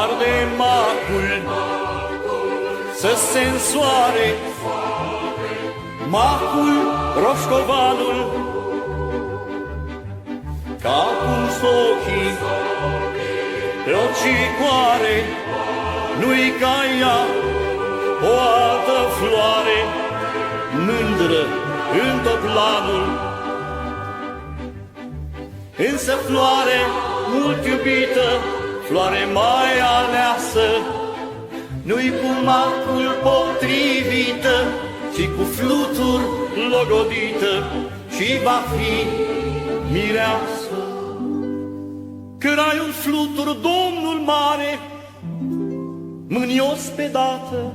arde macul, să se însoare, macul, roșcovanul, capul ochii, rocicoare, nu-i ca ea o altă floare, mândră în tot planul. Însă floare mult iubită, floare mai aleasă, nu-i cu macul potrivită, ci cu fluturi logodită, și va fi mireasă. Când ai un flutur, Domnul mare, mânios pe dată,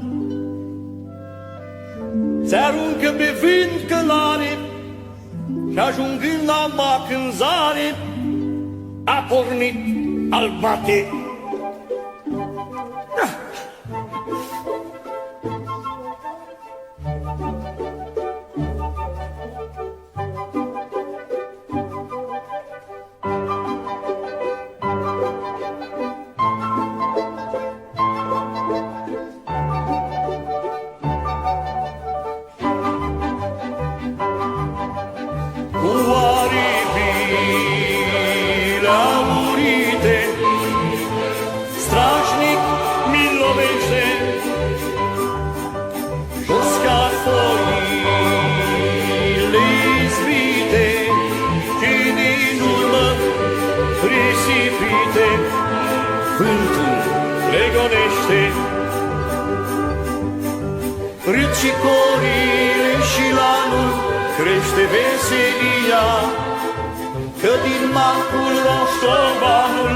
se aruncă pe vânt călare și ajungând la mac în zare, a pornit al bate. Cu aripile aurite, strașnic mi-l lovește, uscat foile izbite, și din urmă risipite, vântul le gonește. Râd și corile și lanul, crește veselia, că din macul roșcovanul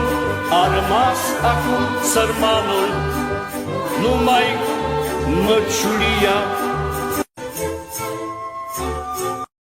a rămas acum sărmanul, numai măciulia.